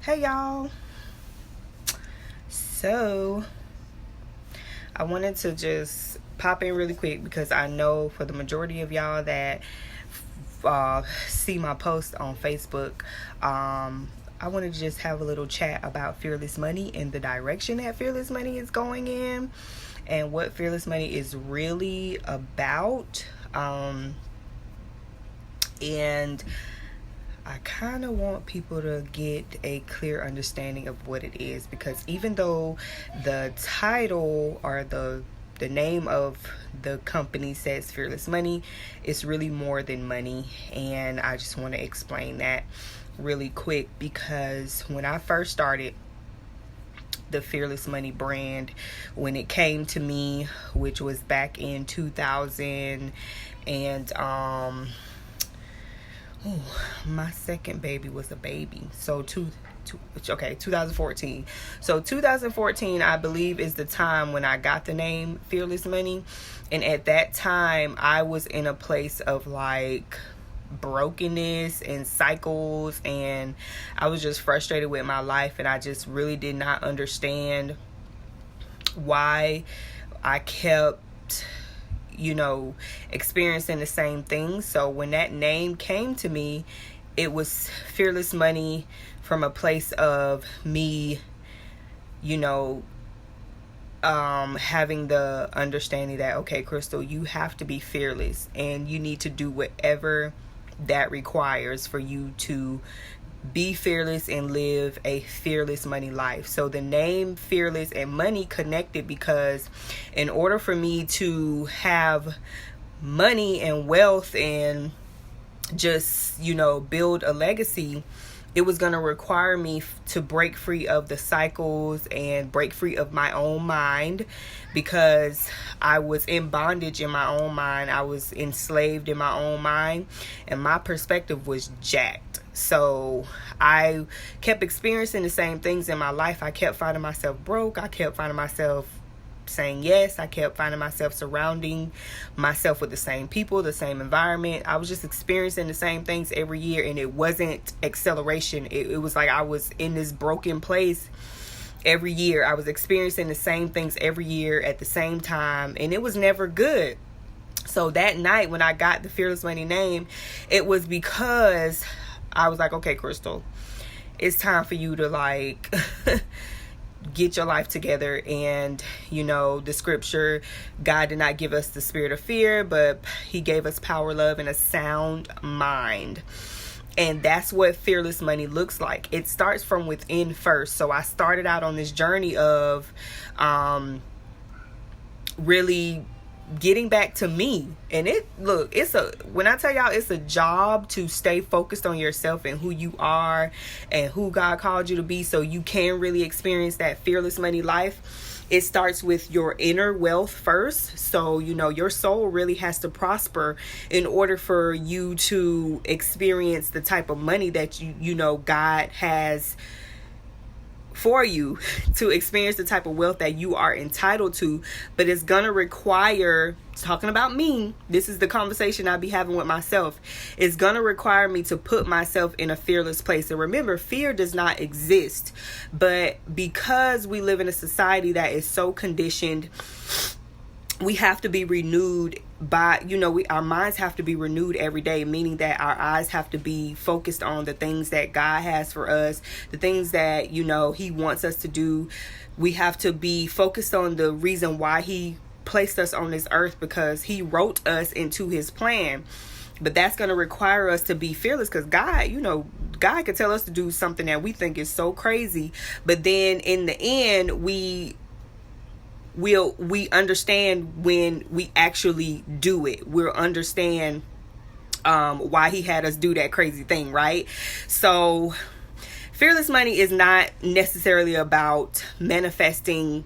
Hey y'all. So, I wanted to just pop in really quick because I know for the majority of y'all that see my post on Facebook, I wanted to just have a little chat about Fearless Money and the direction that Fearless Money is going in and what Fearless Money is really about. And I kind of want people to get a clear understanding of what it is, because even though the title or the name of the company says Fearless Money, it's really more than money. And I just want to explain that really quick, because when I first started the Fearless Money brand, when it came to me, which was back in 2000 and my second baby was a baby. So 2014. So 2014, I believe, is the time when I got the name Fearless Money. And at that time, I was in a place of like brokenness and cycles, and I was just frustrated with my life, and I just really did not understand why I kept experiencing the same thing. So when that name came to me, it was Fearless Money from a place of me, having the understanding that, okay, Crystal, you have to be fearless and you need to do whatever that requires for you to be fearless and live a fearless money life. So the name Fearless and Money connected because in order for me to have money and wealth and just, build a legacy, it was going to require me to break free of the cycles and break free of my own mind, because I was in bondage in my own mind. I was enslaved in my own mind, and my perspective was jacked. So I kept experiencing the same things in my life. I kept finding myself broke. I kept finding myself saying yes. I kept finding myself surrounding myself with the same people, the same environment. I was just experiencing the same things every year, and it wasn't acceleration. It was like I was in this broken place every year. I was experiencing the same things every year at the same time, and it was never good. So that night when I got the Fearless Money name, it was because I was like, okay, Crystal, it's time for you to get your life together. And the scripture, God did not give us the spirit of fear, but he gave us power, love, and a sound mind. And that's what Fearless Money looks like. It starts from within first. So I started out on this journey of really getting back to me. And when I tell y'all, it's a job to stay focused on yourself and who you are and who God called you to be, so you can really experience that fearless money life. It starts with your inner wealth first. So, your soul really has to prosper in order for you to experience the type of money that God has for you to experience the type of wealth that you are entitled to. But it's gonna require, talking about me, this is the conversation I'll be having with myself, it's gonna require me to put myself in a fearless place. And remember, fear does not exist, but because we live in a society that is so conditioned, we have to be renewed by, our minds have to be renewed every day, meaning that our eyes have to be focused on the things that God has for us, the things that, he wants us to do. We have to be focused on the reason why he placed us on this earth, because he wrote us into his plan. But that's going to require us to be fearless, because God, God could tell us to do something that we think is so crazy, but then in the end, we understand when we actually do it. We'll understand why he had us do that crazy thing, right? So Fearless Money is not necessarily about manifesting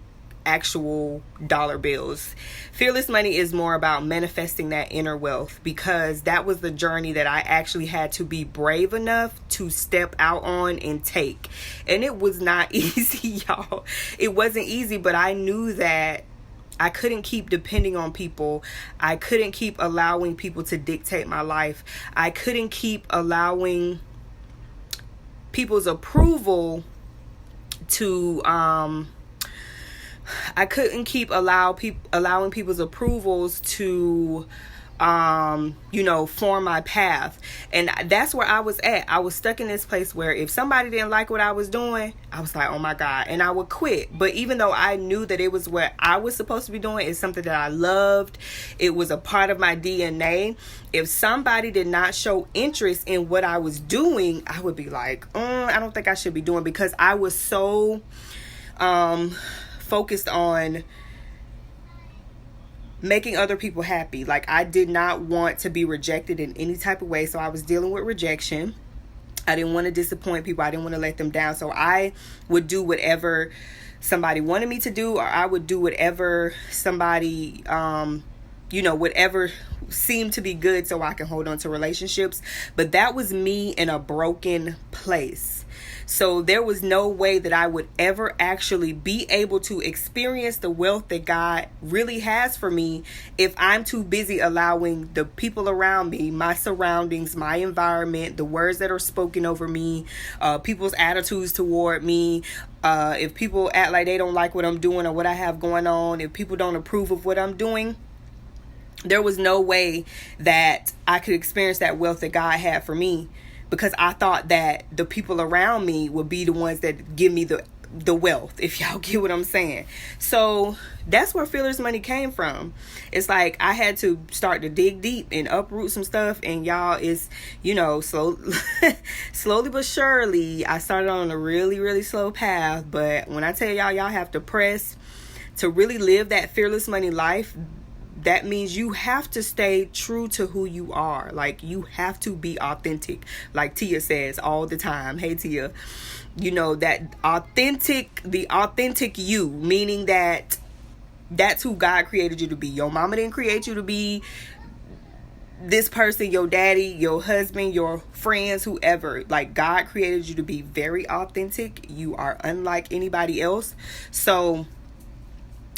actual dollar bills. Fearless Money is more about manifesting that inner wealth, because that was the journey that I actually had to be brave enough to step out on and take. And it was not easy, y'all. It wasn't easy, but I knew that I couldn't keep depending on people. I couldn't keep allowing people to dictate my life. I couldn't keep allowing people's approval to I couldn't keep allowing people's approvals to form my path. And that's where I was at. I was stuck in this place where if somebody didn't like what I was doing, I was like, oh my God, and I would quit. But even though I knew that it was what I was supposed to be doing, it's something that I loved, it was a part of my DNA. If somebody did not show interest in what I was doing, I would be like, I don't think I should be doing, because I was so focused on making other people happy. Like, I did not want to be rejected in any type of way. So I was dealing with rejection. I didn't want to disappoint people. I didn't want to let them down. So I would do whatever somebody wanted me to do, or I would do whatever somebody, whatever seemed to be good so I can hold on to relationships. But that was me in a broken place. So there was no way that I would ever actually be able to experience the wealth that God really has for me if I'm too busy allowing the people around me, my surroundings, my environment, the words that are spoken over me, people's attitudes toward me, if people act like they don't like what I'm doing or what I have going on, if people don't approve of what I'm doing. There was no way that I could experience that wealth that God had for me, because I thought that the people around me would be the ones that give me the wealth, if y'all get what I'm saying. So that's where Fearless Money came from. It's like I had to start to dig deep and uproot some stuff. And y'all, is slowly but surely, I started on a really, really slow path. But when I tell y'all have to press to really live that Fearless Money life, that means you have to stay true to who you are. Like, you have to be authentic. Like Tia says all the time. Hey, Tia. The authentic you, meaning that that's who God created you to be. Your mama didn't create you to be this person, your daddy, your husband, your friends, whoever. Like, God created you to be very authentic. You are unlike anybody else. So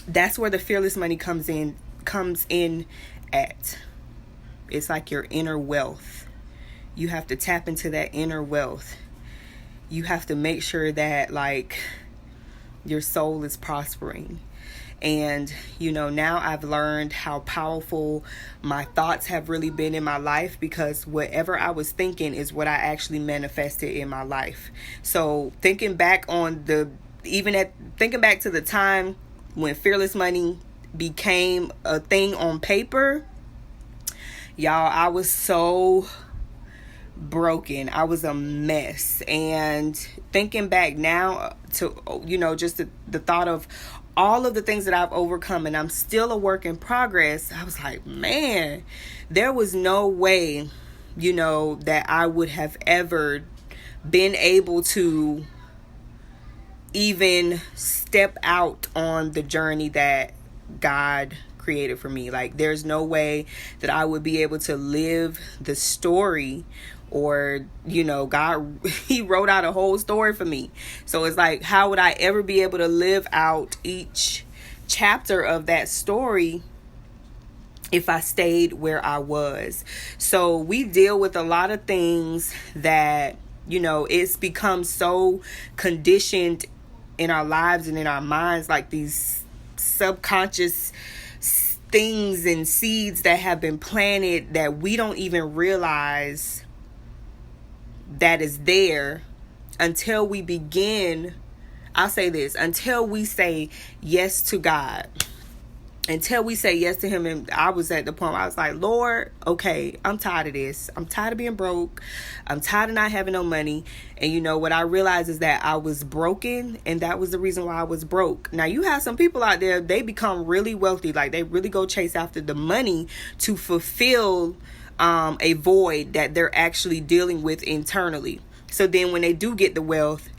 that's where the Fearless Money comes in at. It's like your inner wealth. You have to tap into that inner wealth. You have to make sure that, like, your soul is prospering. And now I've learned how powerful my thoughts have really been in my life, because whatever I was thinking is what I actually manifested in my life. So thinking back to the time when Fearless Money became a thing on paper, y'all, I was so broken. I was a mess. And thinking back now to just the thought of all of the things that I've overcome, and I'm still a work in progress, I was like, man, there was no way that I would have ever been able to even step out on the journey that God created for me. Like, there's no way that I would be able to live the story, or God, he wrote out a whole story for me. So it's like, how would I ever be able to live out each chapter of that story if I stayed where I was? So we deal with a lot of things that it's become so conditioned in our lives and in our minds, like these subconscious things and seeds that have been planted that we don't even realize that is there until we begin. I'll say this, until we say yes to God, until we say yes to him. And I was at the point where I was like, Lord, okay, I'm tired of this. I'm tired of being broke. I'm tired of not having no money. And what I realized is that I was broken, and that was the reason why I was broke. Now, you have some people out there, they become really wealthy. Like, they really go chase after the money to fulfill a void that they're actually dealing with internally. So then when they do get the wealth,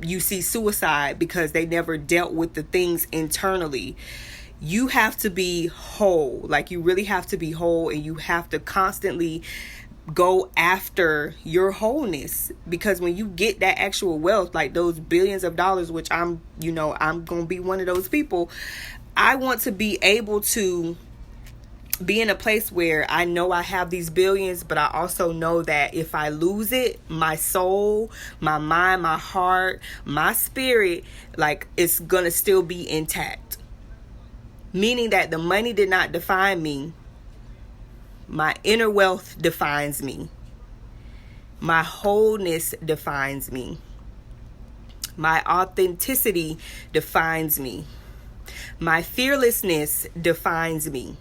you see suicide because they never dealt with the things internally. You have to be whole. Like, you really have to be whole, and you have to constantly go after your wholeness, because when you get that actual wealth, like those billions of dollars, which I'm going to be one of those people, I want to be able to be in a place where I know I have these billions, but I also know that if I lose it, my soul, my mind, my heart, my spirit, like, it's gonna still be intact. Meaning that the money did not define me. My inner wealth defines me. My wholeness defines me. My authenticity defines me. My fearlessness defines me.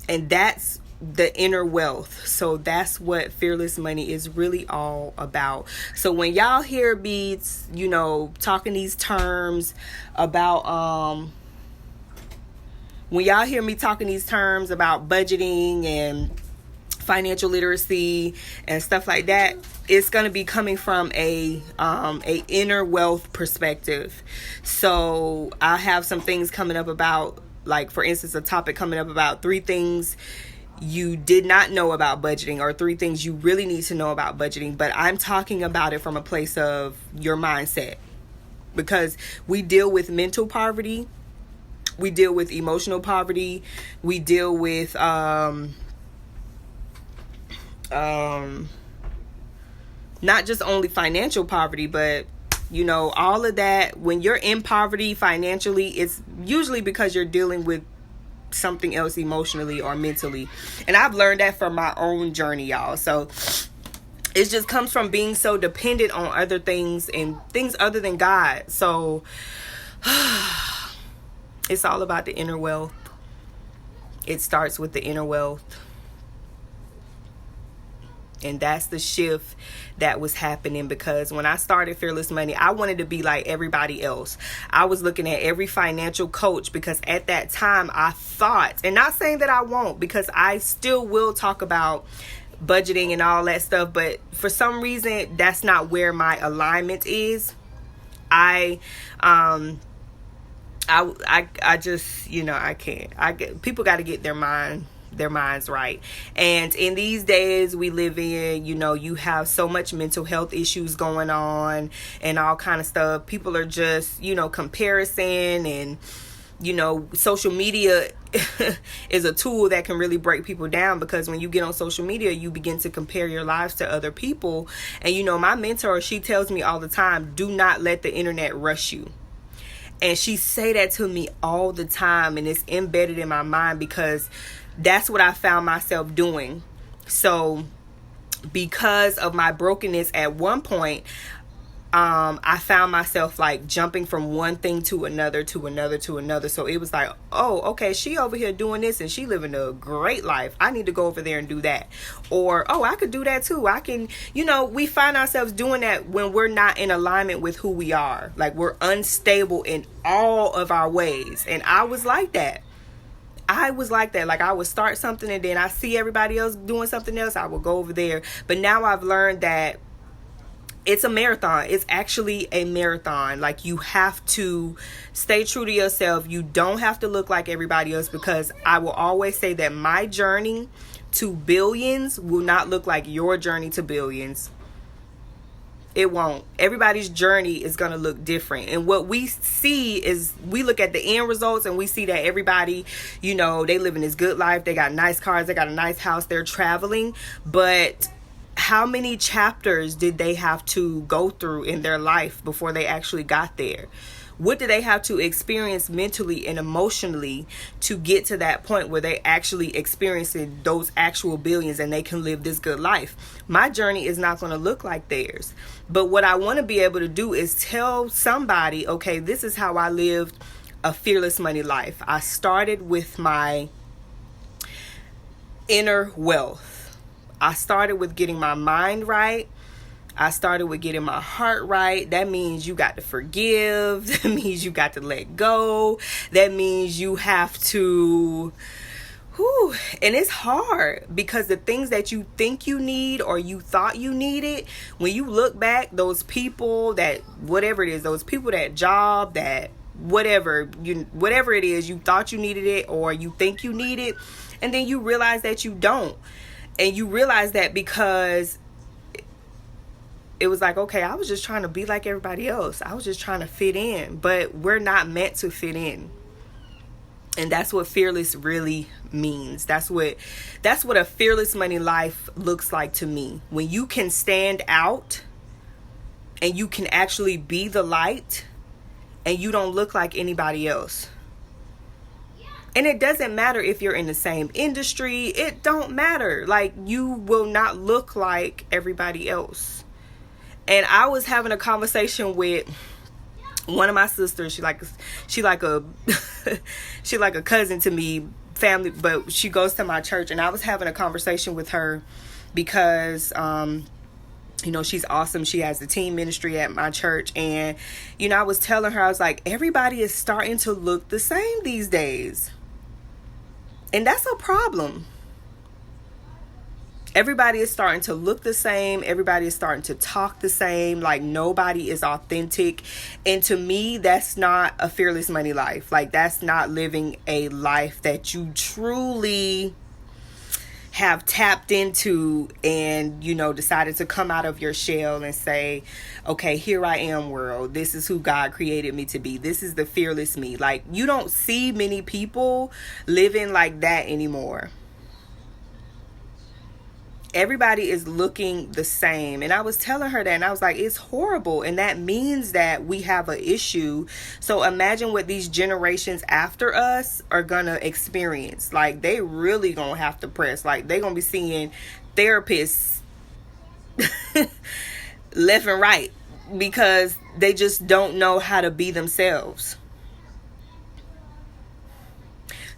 And that's the inner wealth. So that's what Fearless Money is really all about. So when y'all hear me, talking these terms about, when y'all hear me talking these terms about budgeting and financial literacy and stuff like that, it's going to be coming from a inner wealth perspective. So I have some things coming up about, like, for instance, a topic coming up about 3 things you did not know about budgeting, or 3 things you really need to know about budgeting. But I'm talking about it from a place of your mindset, because we deal with mental poverty, we deal with emotional poverty, we deal with not just only financial poverty, but all of that. When you're in poverty financially, it's usually because you're dealing with something else emotionally or mentally. And I've learned that from my own journey, y'all. So it just comes from being so dependent on other things and things other than God. So it's all about the inner wealth. It starts with the inner wealth. And that's the shift that was happening, because when I started Fearless Money, I wanted to be like everybody else. I was looking at every financial coach, because at that time I thought, and not saying that I won't, because I still will talk about budgeting and all that stuff, but for some reason that's not where my alignment is. I just, I can't. People got to get their minds right. And in these days we live in, you have so much mental health issues going on and all kind of stuff. People are just, comparison, and social media is a tool that can really break people down, because when you get on social media, you begin to compare your lives to other people. And my mentor, she tells me all the time, do not let the internet rush you. And she say that to me all the time, and it's embedded in my mind, because that's what I found myself doing. So because of my brokenness at one point, I found myself like jumping from one thing to another, to another, to another. So it was like, oh, okay, she over here doing this and she living a great life. I need to go over there and do that. Or, oh, I could do that too. I can, we find ourselves doing that when we're not in alignment with who we are. Like, we're unstable in all of our ways. And I was like that. Like, I would start something and then I see everybody else doing something else. I would go over there. But now I've learned that it's a marathon. It's actually a marathon. Like, you have to stay true to yourself. You don't have to look like everybody else, because I will always say that my journey to billions will not look like your journey to billions. It won't. Everybody's journey is going to look different. And what we see is, we look at the end results and we see that everybody, they live in this good life. They got nice cars. They got a nice house. They're traveling. But how many chapters did they have to go through in their life before they actually got there? What do they have to experience mentally and emotionally to get to that point where they actually experiencing those actual billions and they can live this good life? My journey is not going to look like theirs. But what I want to be able to do is tell somebody, okay, this is how I lived a fearless money life. I started with my inner wealth. I started with getting my mind right. I started with getting my heart right. That means you got to forgive. That means you got to let go. That means you have to, and it's hard, because the things that you think you need or you thought you needed, when you look back, those people, that whatever it is, those people, that job, that whatever it is, you thought you needed it or you think you need it, and then you realize that you don't. And you realize that because it was like, okay, I was just trying to be like everybody else. I was just trying to fit in. But we're not meant to fit in. And that's what fearless really means. That's what a fearless money life looks like to me. When you can stand out and you can actually be the light and you don't look like anybody else. And it doesn't matter if you're in the same industry. It don't matter. Like, you will not look like everybody else. And I was having a conversation with one of my sisters. She like a she like a cousin to me, family, but she goes to my church. And I was having a conversation with her because she's awesome. She has the team ministry at my church. And I was telling her, I was like, everybody is starting to look the same these days. And that's a problem. Everybody is starting to look the same. Everybody is starting to talk the same. Like, nobody is authentic. And to me, that's not a fearless money life. Like, that's not living a life that you truly have tapped into and, decided to come out of your shell and say, okay, here I am, world. This is who God created me to be. This is the fearless me. Like, you don't see many people living like that anymore. Everybody is looking the same. And I was telling her that, and I was like, it's horrible. And that means that we have an issue. So imagine what these generations after us are going to experience. Like, they really going to have to press. Like, they going to be seeing therapists left and right because they just don't know how to be themselves.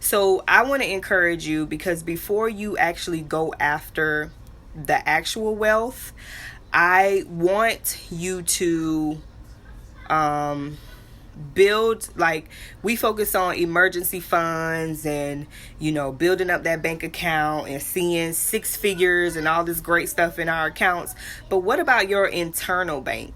So I want to encourage you, because before you actually go after the actual wealth, I want you to build, like, we focus on emergency funds and, building up that bank account and seeing six figures and all this great stuff in our accounts. But what about your internal bank?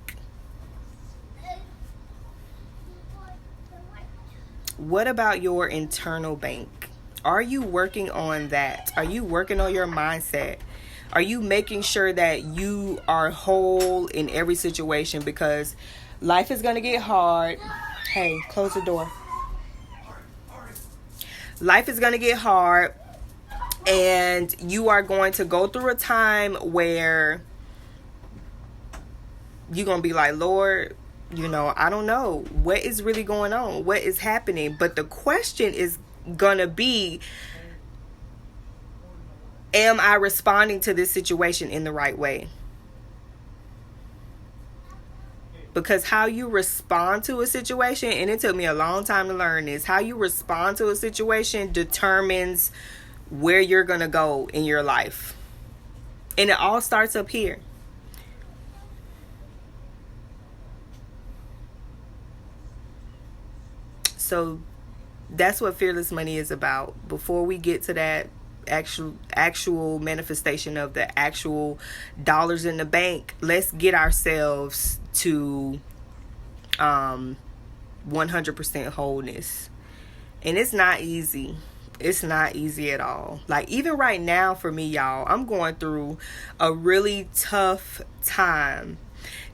What about your internal bank? Are you working on that? Are you working on your mindset? Are you making sure that you are whole in every situation? Because life is going to get hard. Hey, close the door. Life is going to get hard. And you are going to go through a time where you're going to be like, Lord, I don't know what is really going on. What is happening? But the question is going to be, am I responding to this situation in the right way? Because how you respond to a situation, and it took me a long time to learn this, how you respond to a situation determines where you're going to go in your life. And it all starts up here. So that's what fearless money is about. Before we get to that actual manifestation of the actual dollars in the bank, let's get ourselves to 100% wholeness. And it's not easy. It's not easy at all. Like, even right now for me, y'all, I'm going through a really tough time.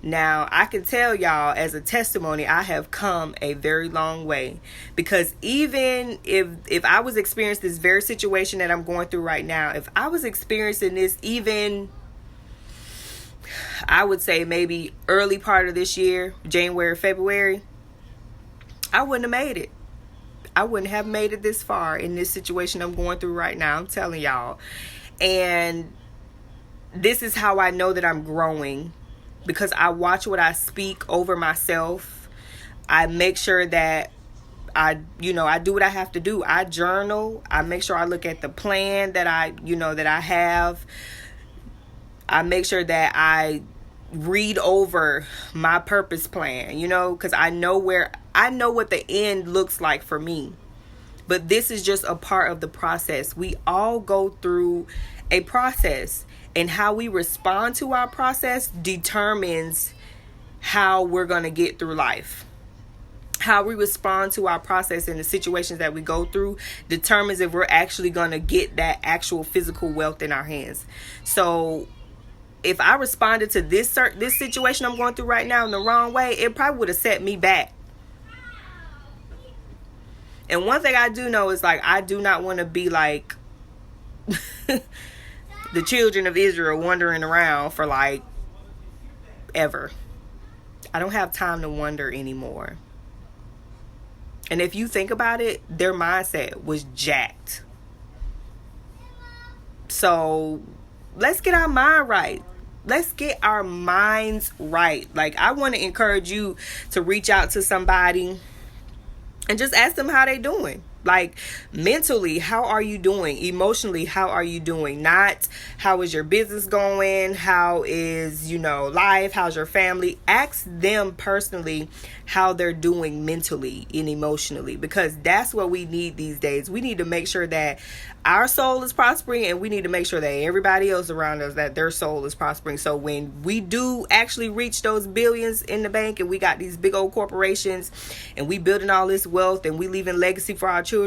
Now, I can tell y'all as a testimony, I have come a very long way, because even if I was experiencing this very situation that I'm going through right now, if I was experiencing this even, I would say maybe early part of this year, January, February, I wouldn't have made it. I wouldn't have made it this far in this situation I'm going through right now. I'm telling y'all. And this is how I know that I'm growing, because I watch what I speak over myself. I make sure that I do what I have to do. I journal. I make sure I look at the plan that I have. I make sure that I read over my purpose plan, because I know what the end looks like for me. But this is just a part of the process. We all go through a process, and how we respond to our process determines how we're going to get through life. How we respond to our process and the situations that we go through determines if we're actually going to get that actual physical wealth in our hands. So if I responded to this situation I'm going through right now in the wrong way, it probably would have set me back. And one thing I do know is, like, I do not want to be like the children of Israel wandering around for like ever. I don't have time to wonder anymore. And if you think about it, their mindset was jacked. So let's get our mind right. Let's get our minds right. Like, I want to encourage you to reach out to somebody and just ask them how they doing. Like, mentally, how are you doing? Emotionally, how are you doing? Not how is your business going? How is, life? How's your family? Ask them personally how they're doing mentally and emotionally, because that's what we need these days. We need to make sure that our soul is prospering, and we need to make sure that everybody else around us, that their soul is prospering. So when we do actually reach those billions in the bank, and we got these big old corporations, and we building all this wealth, and we leaving legacy for our children,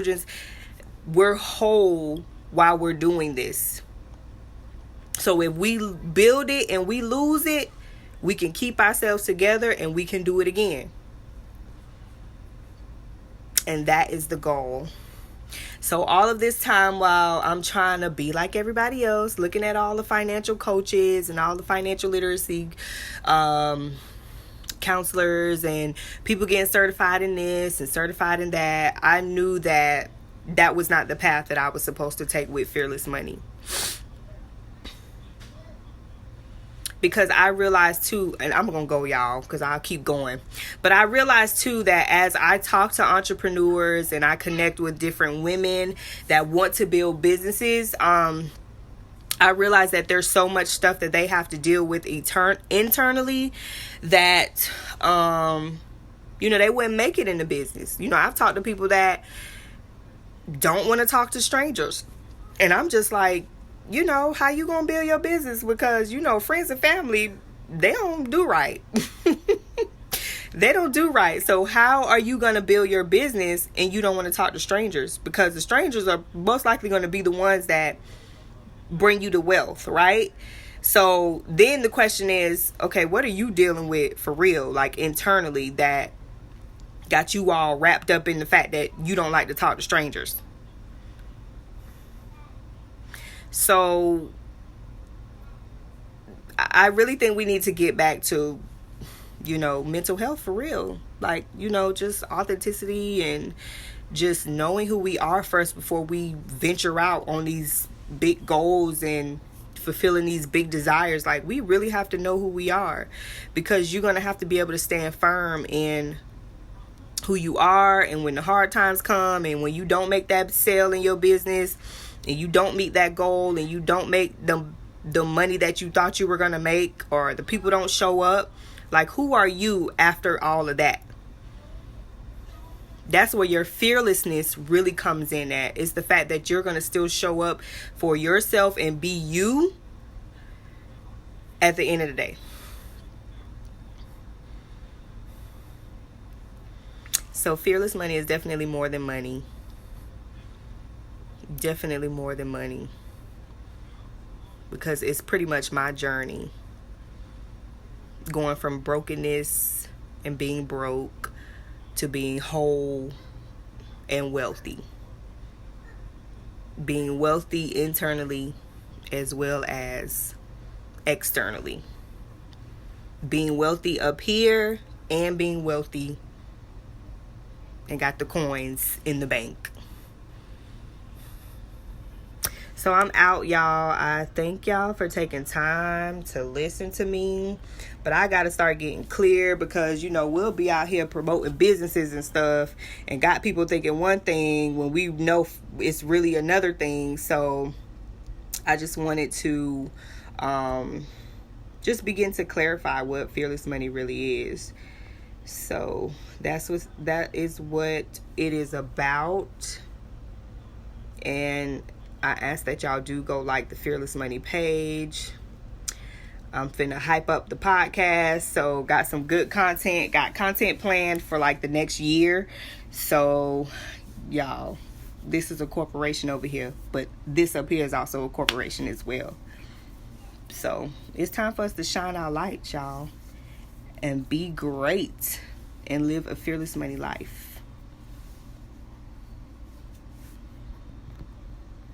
we're whole while we're doing this. So if we build it and we lose it, we can keep ourselves together and we can do it again. And that is the goal. So all of this time, while I'm trying to be like everybody else, looking at all the financial coaches and all the financial literacy counselors and people getting certified in this and certified in that, I knew that that was not the path that I was supposed to take with Fearless Money. Because I realized too, and I'm going to go, y'all, because I'll keep going. But I realized too that as I talk to entrepreneurs and I connect with different women that want to build businesses, I realized that there's so much stuff that they have to deal with internally that, they wouldn't make it in the business. I've talked to people that don't want to talk to strangers. And I'm just like, how you gonna build your business? Because, friends and family, they don't do right. They don't do right. So how are you going to build your business and you don't want to talk to strangers? Because the strangers are most likely going to be the ones that bring you the wealth, right? So then the question is, okay, what are you dealing with for real, like internally, that got you all wrapped up in the fact that you don't like to talk to strangers? So I really think we need to get back to, mental health for real. Like, just authenticity and just knowing who we are first before we venture out on these big goals and fulfilling these big desires. Like, we really have to know who we are, because you're going to have to be able to stand firm in who you are. And when the hard times come and when you don't make that sale in your business and you don't meet that goal and you don't make the money that you thought you were going to make, or the people don't show up, like, who are you after all of that? That's where your fearlessness really comes in at. It's the fact that you're going to still show up for yourself and be you at the end of the day. So Fearless Money is definitely more than money. Definitely more than money. Because it's pretty much my journey. Going from brokenness and being broke to being whole and wealthy. Being wealthy internally as well as externally. Being wealthy up here and being wealthy and got the coins in the bank. So I'm out, y'all. I thank y'all for taking time to listen to me. But I got to start getting clear, because, we'll be out here promoting businesses and stuff and got people thinking one thing when we know it's really another thing. So I just wanted to just begin to clarify what Fearless Money really is. So that is what it is about. And I ask that y'all do go like the Fearless Money page. I'm finna hype up the podcast. So got some good content. Got content planned for like the next year. So y'all, this is a corporation over here. But this up here is also a corporation as well. So it's time for us to shine our light, y'all. And be great. And live a Fearless Money life.